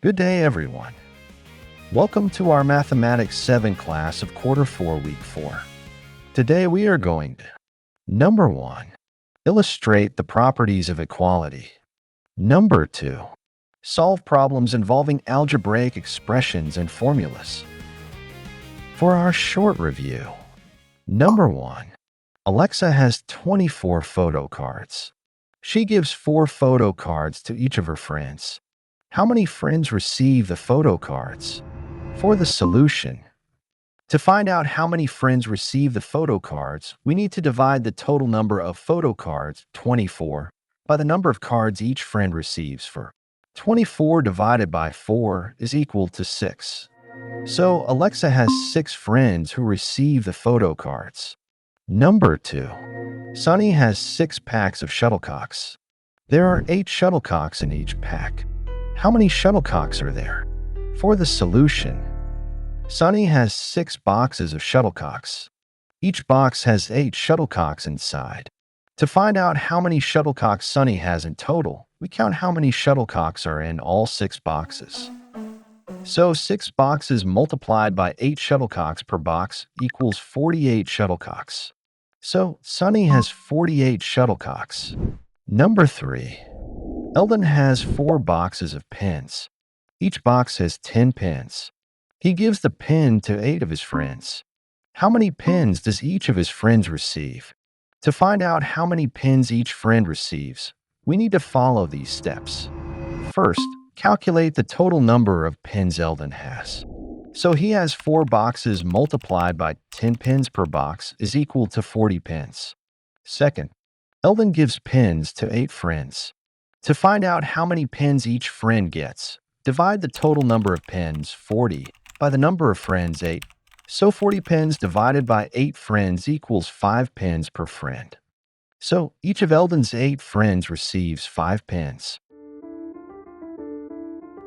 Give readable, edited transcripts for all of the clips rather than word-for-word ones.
Good day, everyone. Welcome to our Mathematics 7 class of Quarter 4, Week 4. Today we are going to Number 1. Illustrate the properties of equality. Number 2. Solve problems involving algebraic expressions and formulas. For our short review, Number 1. Alexa has 24 photo cards. She gives 4 photo cards to each of her friends. How many friends receive the photo cards? For the solution, to find out how many friends receive the photo cards, we need to divide the total number of photo cards, 24, by the number of cards each friend receives. For 24 divided by 4 is equal to 6. So Alexa has 6 friends who receive the photo cards. Number 2. Sunny has 6 packs of shuttlecocks. There are 8 shuttlecocks in each pack. How many shuttlecocks are there? For the solution, Sunny has 6 boxes of shuttlecocks. Each box has 8 shuttlecocks inside. To find out how many shuttlecocks Sunny has in total, we count how many shuttlecocks are in all 6 boxes. So 6 boxes multiplied by 8 shuttlecocks per box equals 48 shuttlecocks. So Sunny has 48 shuttlecocks. Number 3. Eldon has 4 boxes of pens. Each box has 10 pens. He gives the pen to 8 of his friends. How many pens does each of his friends receive? To find out how many pens each friend receives, we need to follow these steps. First, calculate the total number of pens Eldon has. So he has 4 boxes multiplied by 10 pens per box is equal to 40 pens. Second, Eldon gives pens to 8 friends. To find out how many pens each friend gets, divide the total number of pens, 40, by the number of friends, 8. So 40 pens divided by 8 friends equals 5 pens per friend. So each of Eldon's 8 friends receives 5 pens.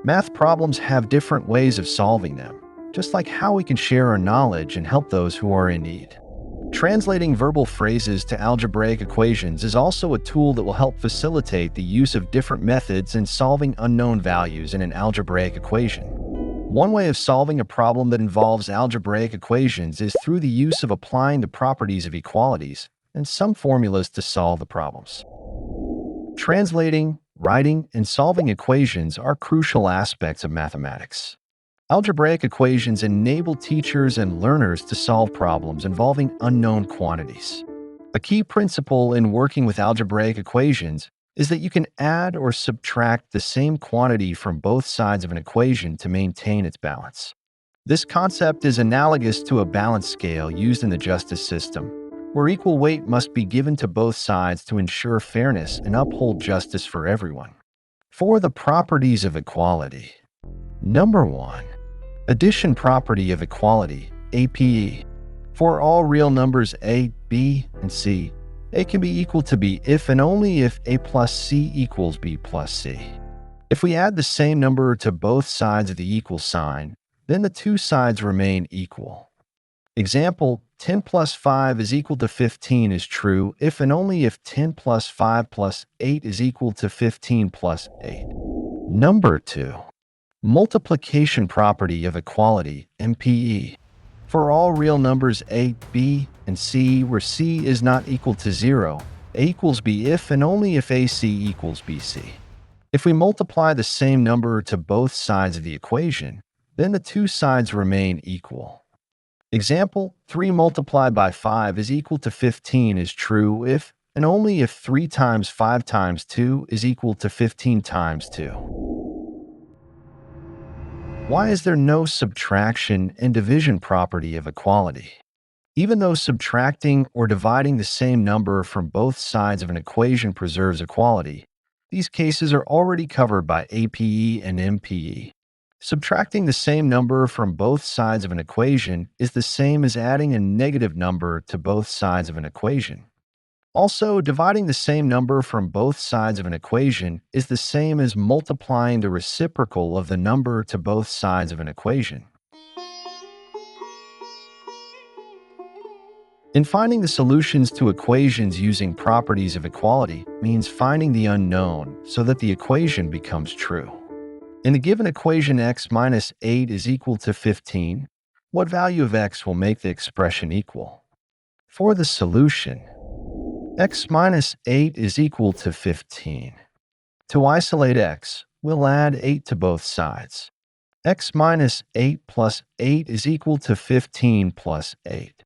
Math problems have different ways of solving them, just like how we can share our knowledge and help those who are in need. Translating verbal phrases to algebraic equations is also a tool that will help facilitate the use of different methods in solving unknown values in an algebraic equation. One way of solving a problem that involves algebraic equations is through the use of applying the properties of equalities and some formulas to solve the problems. Translating, writing, and solving equations are crucial aspects of mathematics. Algebraic equations enable teachers and learners to solve problems involving unknown quantities. A key principle in working with algebraic equations is that you can add or subtract the same quantity from both sides of an equation to maintain its balance. This concept is analogous to a balance scale used in the justice system, where equal weight must be given to both sides to ensure fairness and uphold justice for everyone. For the properties of equality, Number 1. Addition property of equality, APE. For all real numbers A, B, and C, A can be equal to B if and only if A plus C equals B plus C. If we add the same number to both sides of the equal sign, then the two sides remain equal. Example, 10 plus 5 is equal to 15 is true if and only if 10 plus 5 plus 8 is equal to 15 plus 8. Number 2. Multiplication property of equality, MPE. For all real numbers A, B, and C where C is not equal to 0, A equals B if and only if AC equals BC. If we multiply the same number to both sides of the equation, then the two sides remain equal. Example, 3 multiplied by 5 is equal to 15 is true if and only if 3 times 5 times 2 is equal to 15 times 2. Why is there no subtraction and division property of equality? Even though subtracting or dividing the same number from both sides of an equation preserves equality, these cases are already covered by APE and MPE. Subtracting the same number from both sides of an equation is the same as adding a negative number to both sides of an equation. Also, dividing the same number from both sides of an equation is the same as multiplying the reciprocal of the number to both sides of an equation. In finding the solutions to equations using properties of equality means finding the unknown so that the equation becomes true. In the given equation x minus 8 is equal to 15, what value of x will make the expression equal? For the solution, x minus 8 is equal to 15. To isolate x, we'll add 8 to both sides. X minus 8 plus 8 is equal to 15 plus 8.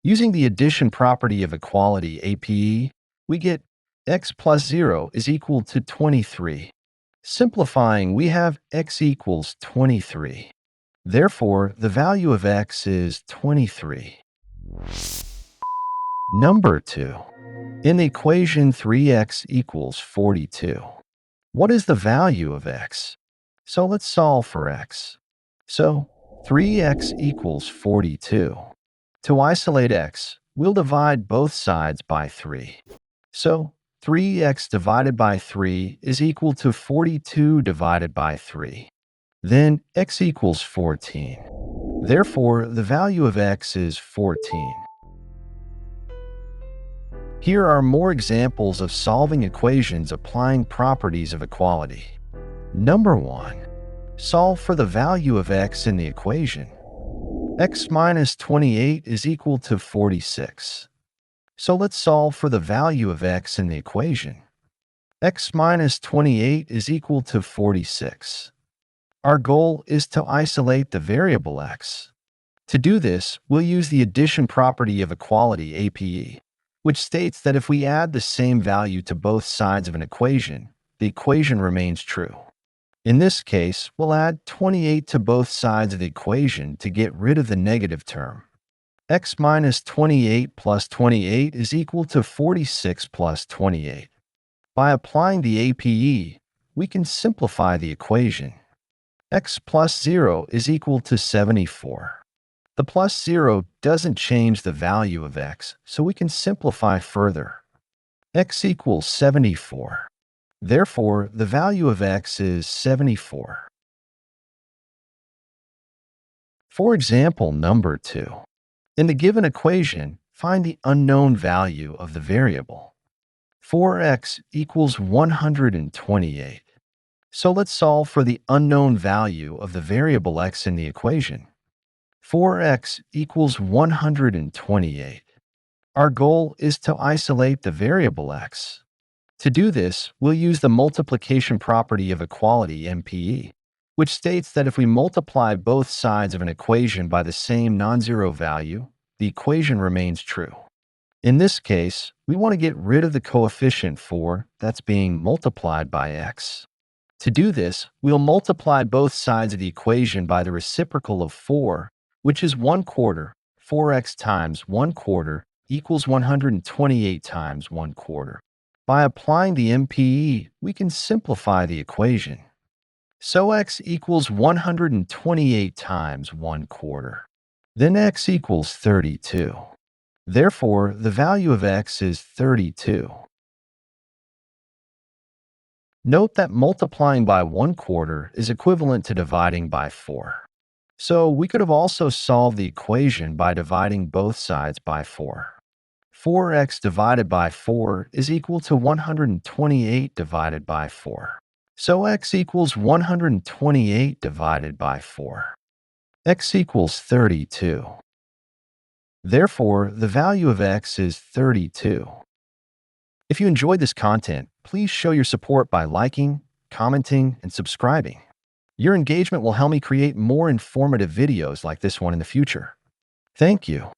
Using the addition property of equality APE, we get x plus 0 is equal to 23. Simplifying, we have x equals 23. Therefore, the value of x is 23. Number 2. In the equation 3x equals 42. What is the value of x? So let's solve for x. So 3x equals 42. To isolate x, we'll divide both sides by 3. So 3x divided by 3 is equal to 42 divided by 3. Then x equals 14. Therefore, the value of x is 14. Here are more examples of solving equations applying properties of equality. Number 1. Solve for the value of x in the equation. X minus 28 is equal to 46. So let's solve for the value of x in the equation. X minus 28 is equal to 46. Our goal is to isolate the variable x. To do this, we'll use the addition property of equality APE, which states that if we add the same value to both sides of an equation, the equation remains true. In this case, we'll add 28 to both sides of the equation to get rid of the negative term. X minus 28 plus 28 is equal to 46 plus 28. By applying the APE, we can simplify the equation. X plus 0 is equal to 74. The plus 0 doesn't change the value of x, so we can simplify further. X equals 74. Therefore, the value of x is 74. For example, number 2. In the given equation, find the unknown value of the variable. 4x equals 128. So let's solve for the unknown value of the variable x in the equation. 4x equals 128. Our goal is to isolate the variable x. To do this, we'll use the multiplication property of equality MPE, which states that if we multiply both sides of an equation by the same non-zero value, the equation remains true. In this case, we want to get rid of the coefficient 4 that's being multiplied by x. To do this, we'll multiply both sides of the equation by the reciprocal of 4, which is 1/4. 4x times 1/4 equals 128 times 1/4. By applying the MPE, we can simplify the equation. So x equals 128 times 1/4. Then x equals 32. Therefore, the value of x is 32. Note that multiplying by 1/4 is equivalent to dividing by 4. So we could have also solved the equation by dividing both sides by 4. 4x divided by 4 is equal to 128 divided by 4. So x equals 128 divided by 4. X equals 32. Therefore, the value of x is 32. If you enjoyed this content, please show your support by liking, commenting, and subscribing. Your engagement will help me create more informative videos like this one in the future. Thank you.